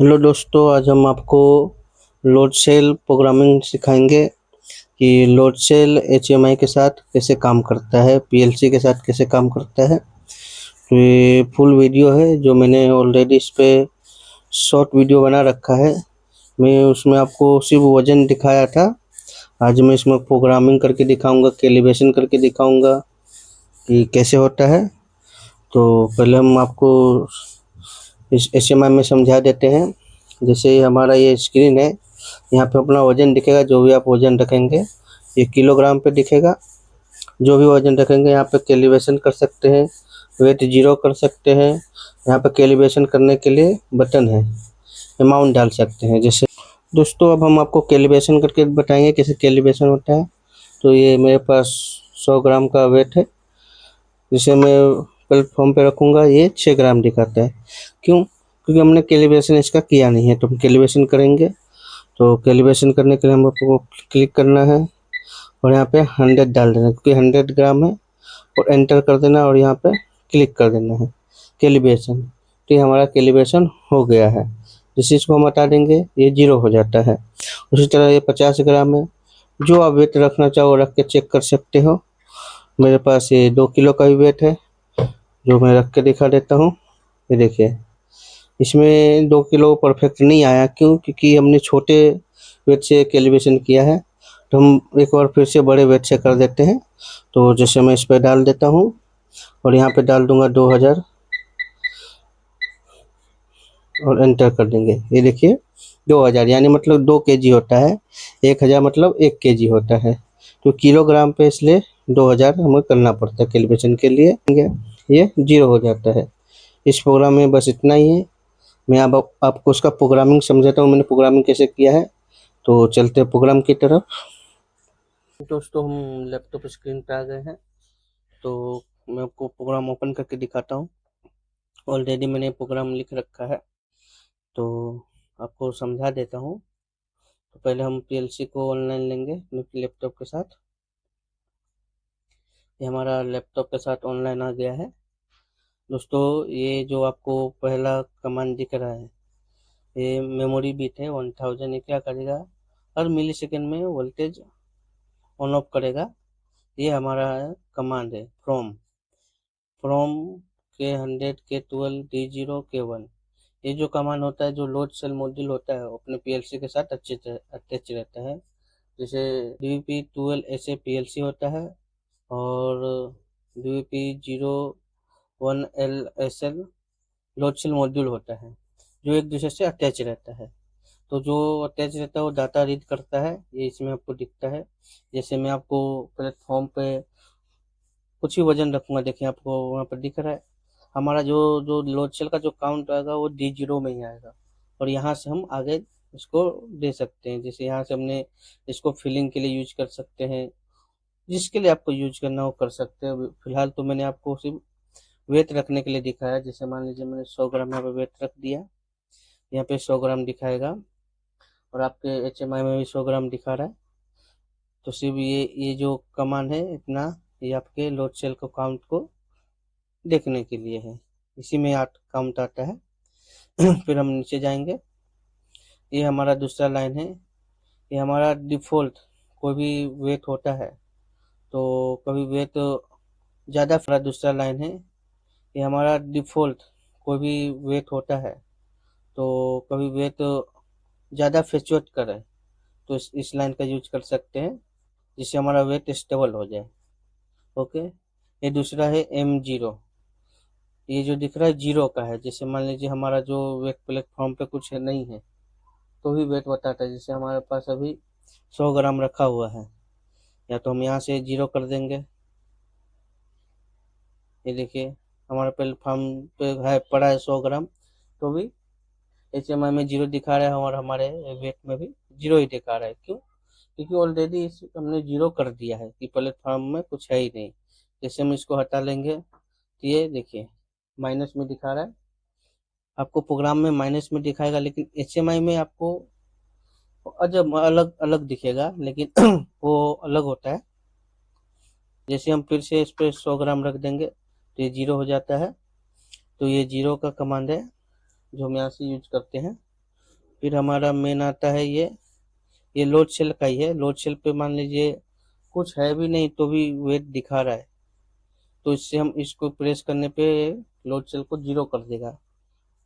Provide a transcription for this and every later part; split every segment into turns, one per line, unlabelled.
Hello दोस्तों, आज हम आपको लोड सेल प्रोग्रामिंग सिखाएंगे कि लोड सेल एचएमआई के साथ कैसे काम करता है, पीएलसी के साथ कैसे काम करता है। तो ये फुल वीडियो है जो मैंने ऑलरेडी इस पे शॉर्ट वीडियो बना रखा है। मैं उसमें आपको सिर्फ वजन दिखाया था। आज मैं इसमें प्रोग्रामिंग करके दिखाऊंगा, कैलिब्रेशन करके दिखाऊंगा कि कैसे होता है। तो पहले हम आपको इस एचएमआई में समझा देते हैं। जैसे हमारा ये स्क्रीन है, यहाँ पे अपना वजन दिखेगा। जो भी आप वजन रखेंगे ये किलोग्राम पे दिखेगा। जो भी वजन रखेंगे यहाँ पे कैलिब्रेशन कर सकते हैं, वेट जीरो कर सकते हैं। यहाँ पे कैलिब्रेशन करने के लिए बटन है, अमाउंट डाल सकते हैं। जैसे दोस्तों, अब हम आपको कैलिब्रेशन करके बताएंगे कैसे कैलिब्रेशन होता है। तो ये मेरे पास 100 ग्राम का वेट है, जिसे मैं प्लेटफॉर्म पे रखूँगा। ये 6 ग्राम दिखाता है। क्यों? क्योंकि हमने कैलिब्रेशन इसका किया नहीं है। तो हम कैलिब्रेशन करेंगे। तो कैलिब्रेशन करने के लिए हम आपको क्लिक करना है और यहाँ पे 100 डाल देना है, क्योंकि 100 ग्राम है। और एंटर कर देना और यहाँ पे क्लिक कर देना है कैलिब्रेशन। तो ये हमारा कैलिब्रेशन हो गया है। जिस चीज़ को हम हटा देंगे ये जीरो हो जाता है। उसी तरह ये 50 ग्राम है। जो आप वेट रखना चाहो रख के चेक कर सकते हो। मेरे पास ये 2 किलो का भी वेट है, जो मैं रख के दिखा देता हूँ। ये देखिए, इसमें 2 किलो परफेक्ट नहीं आया। क्यों? क्योंकि हमने छोटे वेट से कैलिब्रेशन किया है। तो हम एक बार फिर से बड़े वेट से कर देते हैं। तो जैसे मैं इस पर डाल देता हूँ और यहाँ पे डाल दूंगा 2000 और एंटर कर देंगे। ये देखिए 2000 यानी मतलब 2 kg होता है। 1000 मतलब 1 kg होता है। तो किलोग्राम पे इसलिए 2000 हमें करना पड़ता है कैलिब्रेशन के लिए। ये जीरो हो जाता है। इस प्रोग्राम में बस इतना ही है। मैं अब आपको उसका प्रोग्रामिंग समझाता हूँ, मैंने प्रोग्रामिंग कैसे किया है। तो चलते हैं प्रोग्राम की तरफ। दोस्तों, हम लैपटॉप स्क्रीन पे आ गए हैं। तो मैं आपको प्रोग्राम ओपन करके दिखाता हूँ। ऑलरेडी मैंने प्रोग्राम लिख रखा है, तो आपको समझा देता हूँ। तो पहले हम पीएलसी को ऑनलाइन लेंगे अपने लैपटॉप के साथ। ये हमारा लैपटॉप के साथ ऑनलाइन आ गया है। दोस्तों, ये जो आपको पहला कमांड दिख रहा है, ये मेमोरी बिट है 1000। ये क्या करेगा? हर मिली सेकेंड में वोल्टेज ऑन ऑफ करेगा। ये हमारा कमांड है फ्रॉम फ्रॉम के 100 के 12 D0 के 1। ये जो कमांड होता है, जो लोड सेल मॉड्यूल होता है, वो अपने पीएलसी के साथ अटैच रहता है। जैसे DVP12 ऐसे पीएलसी होता है और DVP01LSL लोड सेल मॉड्यूल होता है, जो एक दूसरे से अटैच रहता है। तो जो अटैच रहता है वो डाटा रीड करता है। ये इसमें आपको दिखता है। जैसे मैं आपको प्लेटफॉर्म पे कुछ ही वजन रखूंगा, देखिए आपको वहाँ पर दिख रहा है। हमारा जो जो लोड सेल का जो काउंट आएगा वो D0 में ही आएगा। और यहाँ से हम आगे इसको दे सकते हैं। जैसे यहाँ से हमने इसको फिलिंग के लिए यूज कर सकते हैं। जिसके लिए आपको यूज करना हो कर सकते हैं। फिलहाल तो मैंने आपको सिर्फ वेट रखने के लिए दिखाया। जैसे मान लीजिए मैंने 100 ग्राम यहाँ पे वेट रख दिया, यहाँ पे 100 ग्राम दिखाएगा और आपके HMI में भी 100 ग्राम दिखा रहा है। तो सिर्फ ये जो कमांड है इतना, ये आपके लोड सेल को काउंट को देखने के लिए है। इसी में काउंट आता है। फिर हम नीचे जाएंगे। ये हमारा दूसरा लाइन है। ये हमारा डिफॉल्ट कोई भी वेट होता है, तो कभी वेट ज़्यादा फरा। दूसरा लाइन है, ये हमारा डिफॉल्ट कोई भी वेट होता है, तो कभी वेट ज़्यादा फ्लक्चुएट करे तो इस लाइन का यूज कर सकते हैं, जिससे हमारा वेट स्टेबल हो जाए। ओके। ये दूसरा है M0। ये जो दिख रहा है जीरो का है। जैसे मान लीजिए हमारा जो वेट प्लेटफॉर्म पे कुछ है नहीं है, तो भी वेट बताता है। जैसे हमारे पास अभी 100 ग्राम रखा हुआ है, या तो हम यहाँ से जीरो कर देंगे। ये देखिए हमारे प्लेटफॉर्म पे है पड़ा है 100 ग्राम, तो भी HMI में जीरो दिखा रहा है और हमारे वेट में भी जीरो ही दिखा रहा है। क्यों? क्योंकि ऑलरेडी हमने जीरो कर दिया है कि प्लेटफॉर्म में कुछ है ही नहीं। जैसे हम इसको हटा लेंगे तो ये देखिए माइनस में दिखा रहा है। आपको प्रोग्राम में माइनस में दिखाएगा, लेकिन HMI में आपको अजब अलग अलग दिखेगा, लेकिन वो अलग होता है। जैसे हम फिर से इस पर 100 ग्राम रख देंगे तो ये जीरो हो जाता है। तो ये जीरो का कमांड है जो हम यहाँ से यूज करते हैं। फिर हमारा मेन आता है ये लोड सेल का ही है। लोड सेल पे मान लीजिए कुछ है भी नहीं तो भी वेट दिखा रहा है, तो इससे हम इसको प्रेस करने पे लोड सेल को जीरो कर देगा,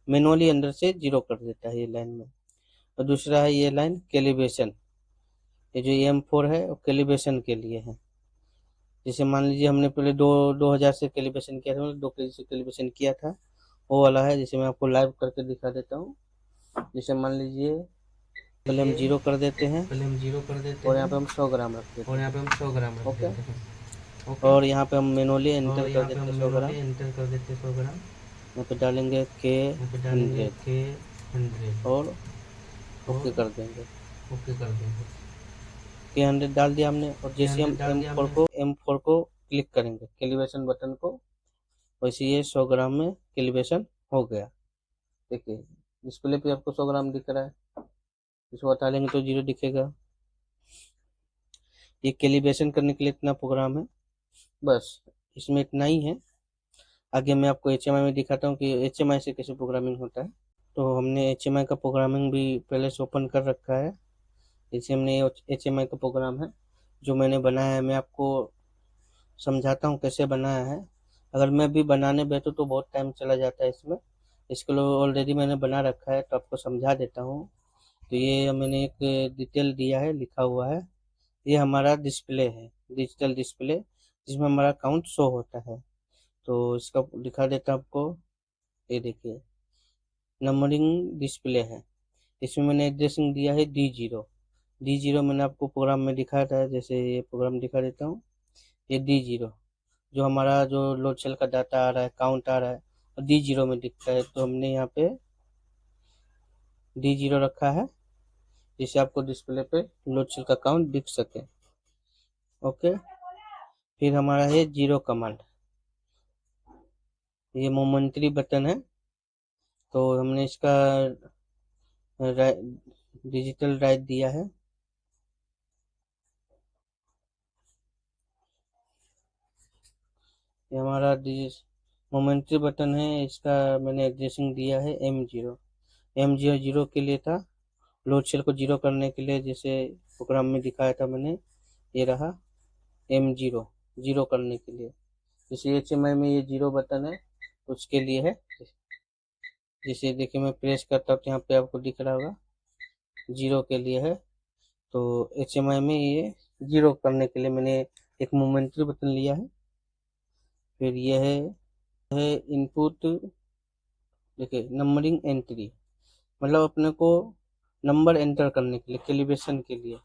मैनुअली अंदर से जीरो कर देता है ये लाइन में। और दूसरा है ये लाइन कैलिब्रेशन, ये जो M4 है वो कैलिब्रेशन के लिए है। जैसे मान लीजिए हमने पहले 2000 से कैलिब्रेशन किया था, मतलब 2 kg से कैलिब्रेशन किया था, वो वाला है। जैसे मैं आपको लाइव करके दिखा देता हूँ। जैसे मान लीजिए पहले हम जीरो कर देते हैं और यहाँ पे हम 100 ग्राम रख देते हैं। ओके, और यहाँ पे हम मैनुअली एंटर कर देते हैं 100 ग्राम। यहाँ पे डालेंगे K100 और ओके कर देंगे। K100 डाल दिया हमने, और जैसे हम M4 को क्लिक करेंगे कैलिब्रेशन बटन को, वैसे ये 100 ग्राम में कैलिब्रेशन हो गया। देखिए डिस्प्ले पे आपको 100 ग्राम दिख रहा है, इसको हटा लेंगे तो जीरो दिखेगा। ये कैलिब्रेशन करने के लिए इतना प्रोग्राम है, बस इसमें इतना ही है। आगे मैं आपको HMI में दिखाता हूँ कि HMI से कैसे प्रोग्रामिंग होता है। तो हमने HMI का प्रोग्रामिंग भी पहले से ओपन कर रखा है। जैसे हमने HMI का प्रोग्राम है जो मैंने बनाया है, मैं आपको समझाता हूँ कैसे बनाया है। अगर मैं भी बनाने बैठूँ तो बहुत टाइम चला जाता है इसमें, इसके लिए ऑलरेडी मैंने बना रखा है तो आपको समझा देता हूँ। तो ये मैंने एक डिटेल दिया है, लिखा हुआ है। ये हमारा डिस्प्ले है, डिजिटल डिस्प्ले, जिसमें हमारा काउंट शो होता है। तो इसका दिखा देता हूँ आपको। ये देखिए नंबरिंग डिस्प्ले है, इसमें मैंने एड्रेसिंग दिया है D0। मैंने आपको प्रोग्राम में दिखाया था, जैसे ये प्रोग्राम दिखा देता हूँ। ये D0 जो हमारा जो लोड सेल का डाटा आ रहा है, काउंट आ रहा है, और D0 में दिखता है, तो हमने यहाँ पे D0 रखा है जिससे आपको डिस्प्ले पे लोड सेल का काउंट दिख सके। ओके, फिर हमारा है जीरो कमांड, ये मोमेंट्री बटन है। तो हमने इसका डिजिटल राइट दिया है। ये हमारा मोमेंट्री बटन है, इसका मैंने एड्रेसिंग दिया है M0 के लिए था, लोड सेल को जीरो करने के लिए, जैसे प्रोग्राम में दिखाया था मैंने। ये रहा M0 जीरो करने के लिए। जैसे HMI में ये जीरो बटन है उसके लिए है। जैसे देखिए मैं प्रेस करता हूँ तो यहाँ पे आपको दिख रहा होगा जीरो के लिए है। तो HMI में ये जीरो करने के लिए मैंने एक मोमेंट्री बटन लिया है। फिर ये है इनपुट, देखिए नंबरिंग एंट्री, मतलब अपने को नंबर एंटर करने के लिए, कैलिब्रेशन के लिए।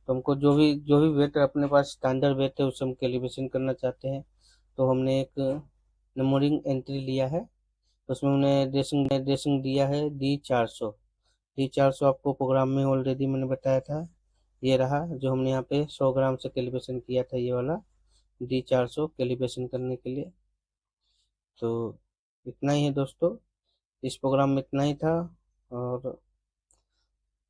तो हमको जो भी वेट अपने पास स्टैंडर्ड वेट है उससे हम कैलिब्रेशन करना चाहते हैं, तो हमने एक नंबरिंग एंट्री लिया है। तो उसमें हमने ड्रेसिंग दिया है D400। आपको प्रोग्राम में ऑलरेडी मैंने बताया था, ये रहा जो हमने यहाँ पे 100 ग्राम से कैलिब्रेशन किया था, ये वाला D400 कैलिब्रेशन करने के लिए। तो इतना ही है दोस्तों, इस प्रोग्राम में इतना ही था। और